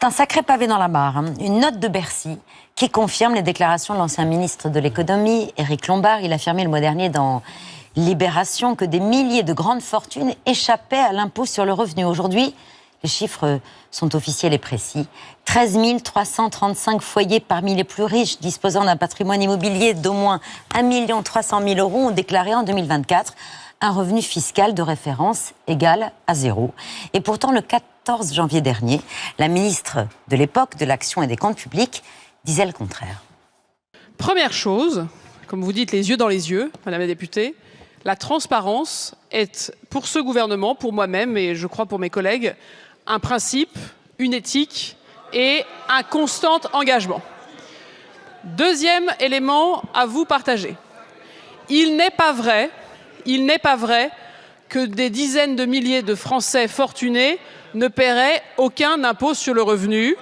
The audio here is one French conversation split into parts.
C'est un sacré pavé dans la mare, hein. Une note de Bercy qui confirme les déclarations de l'ancien ministre de l'économie, Éric Lombard. Il a affirmé le mois dernier dans Libération que des milliers de grandes fortunes échappaient à l'impôt sur le revenu. Aujourd'hui, les chiffres sont officiels et précis. 13 335 foyers parmi les plus riches disposant d'un patrimoine immobilier d'au moins 1 300 000 € ont déclaré en 2024 un revenu fiscal de référence égal à zéro. Et pourtant, le 14 janvier dernier, la ministre de l'époque de l'Action et des Comptes publics disait le contraire. Première chose, comme vous dites, les yeux dans les yeux, Madame la députée, la transparence est pour ce gouvernement, pour moi-même et je crois pour mes collègues, un principe, une éthique et un constant engagement. Deuxième élément à vous partager. Il n'est pas vrai que des dizaines de milliers de Français fortunés ne paieraient aucun impôt sur le revenu.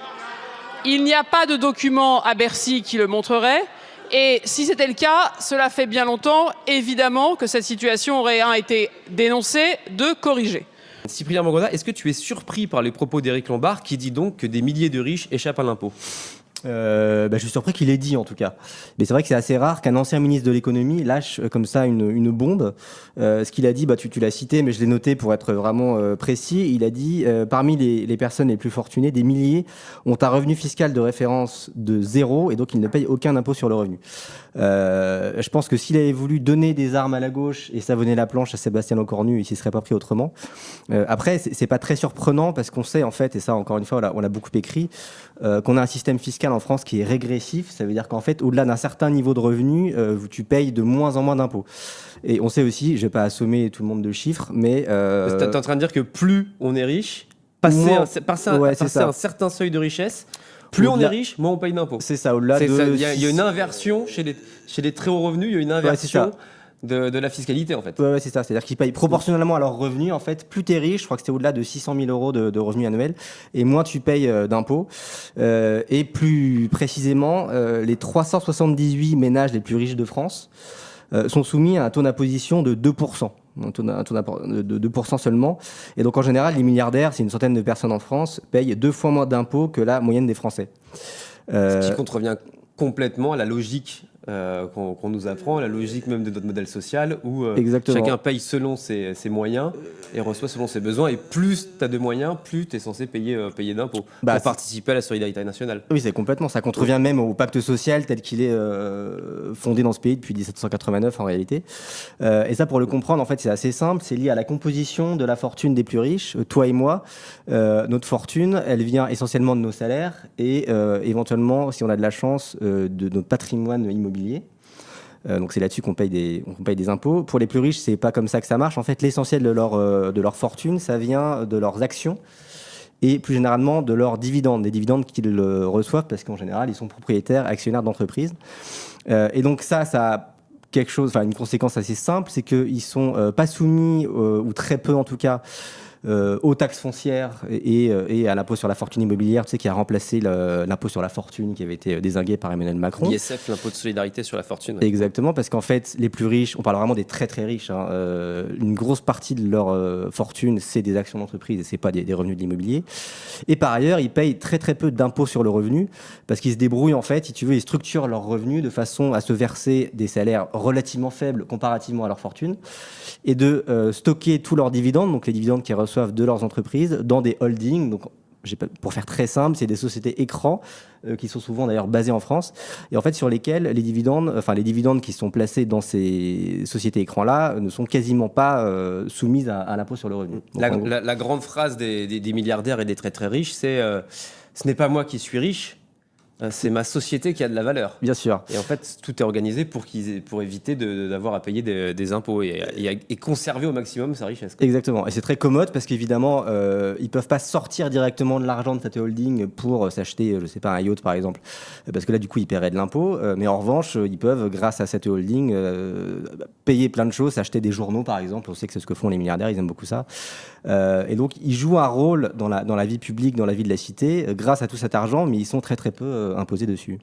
Il n'y a pas de document à Bercy qui le montrerait. Et si c'était le cas, cela fait bien longtemps, évidemment, que cette situation aurait été dénoncée, de corriger. Cyprien Manganda, est-ce que tu es surpris par les propos d'Éric Lombard qui dit donc que des milliers de riches échappent à l'impôt ? Je suis surpris qu'il ait dit en tout cas. Mais c'est vrai que c'est assez rare qu'un ancien ministre de l'économie lâche comme ça une bombe. Ce qu'il a dit, tu l'as cité, mais je l'ai noté pour être vraiment précis. Il a dit, parmi les personnes les plus fortunées, des milliers ont un revenu fiscal de référence de zéro et donc ils ne payent aucun impôt sur le revenu. Je pense que s'il avait voulu donner des armes à la gauche et savonner la planche à Sébastien Lecornu, il s'y serait pas pris autrement. Après, c'est pas très surprenant parce qu'on sait en fait, et ça encore une fois on l'a beaucoup écrit, qu'on a un système fiscal en France qui est régressif. Ça veut dire qu'en fait, au-delà d'un certain niveau de revenu, tu payes de moins en moins d'impôts. Et on sait aussi, je vais pas assommer tout le monde de chiffres, mais... T'es en train de dire que plus on est riche, passer un certain seuil de richesse, plus on est riche, moins on paye d'impôts. C'est ça, au-delà de... Il y a une inversion chez les très hauts revenus, il y a une inversion de la fiscalité en fait. Ouais, c'est ça. C'est-à-dire qu'ils payent proportionnellement à leurs revenus. En fait, plus t'es riche, je crois que c'était au-delà de 600 000 € de revenus annuels, et moins tu payes d'impôts. Et plus précisément, les 378 ménages les plus riches de France sont soumis à un taux d'imposition de 2%. Un taux de 2% seulement. Et donc en général, les milliardaires, c'est une centaine de personnes en France, payent 2 fois moins d'impôts que la moyenne des Français. Ce qui contrevient complètement à la logique qu'on nous apprend, la logique même de notre modèle social où chacun paye selon ses moyens et reçoit selon ses besoins. Et plus tu as de moyens, plus tu es censé payer d'impôts pour participer à la solidarité nationale. Oui, c'est complètement. Ça contrevient même au pacte social tel qu'il est fondé dans ce pays depuis 1789 en réalité. Et ça, pour le comprendre, en fait, c'est assez simple. C'est lié à la composition de la fortune des plus riches. Toi et moi, notre fortune, elle vient essentiellement de nos salaires et éventuellement, si on a de la chance, de notre patrimoine immobilier. Donc c'est là-dessus qu'on paye des impôts. Pour les plus riches, c'est pas comme ça que ça marche. En fait, l'essentiel de leur fortune, ça vient de leurs actions et plus généralement de leurs dividendes, des dividendes qu'ils reçoivent parce qu'en général, ils sont propriétaires, actionnaires d'entreprises. Et donc ça a une conséquence assez simple, c'est qu'ils sont pas soumis ou très peu en tout cas aux taxes foncières et à l'impôt sur la fortune immobilière, tu sais, qui a remplacé l'impôt sur la fortune qui avait été dézingué par Emmanuel Macron. L'ISF, l'impôt de solidarité sur la fortune. Exactement, parce qu'en fait, les plus riches, on parle vraiment des très très riches, hein, une grosse partie de leur fortune, c'est des actions d'entreprise et c'est pas des revenus de l'immobilier. Et par ailleurs, ils payent très très peu d'impôts sur le revenu, parce qu'ils se débrouillent en fait, si tu veux, ils structurent leurs revenus de façon à se verser des salaires relativement faibles comparativement à leur fortune, et de stocker tous leurs dividendes, donc les dividendes qu'ils reçoivent de leurs entreprises, dans des holdings. Donc, pour faire très simple, c'est des sociétés écrans qui sont souvent d'ailleurs basées en France et en fait sur lesquelles les dividendes qui sont placés dans ces sociétés écrans-là ne sont quasiment pas soumises à l'impôt sur le revenu. Donc, la grande phrase des milliardaires et des très très riches, c'est ce n'est pas moi qui suis riche, c'est ma société qui a de la valeur. Bien sûr. Et en fait, tout est organisé pour éviter d'avoir à payer des impôts et conserver au maximum sa richesse. Exactement. Et c'est très commode parce qu'évidemment, ils peuvent pas sortir directement de l'argent de cette holding pour s'acheter, je sais pas, un yacht par exemple. Parce que là, du coup, ils paieraient de l'impôt. Mais en revanche, ils peuvent, grâce à cette holding, payer plein de choses, s'acheter des journaux par exemple. On sait que c'est ce que font les milliardaires, ils aiment beaucoup ça. Et donc, ils jouent un rôle dans la vie publique, dans la vie de la cité, grâce à tout cet argent, mais ils sont très très peu imposés dessus.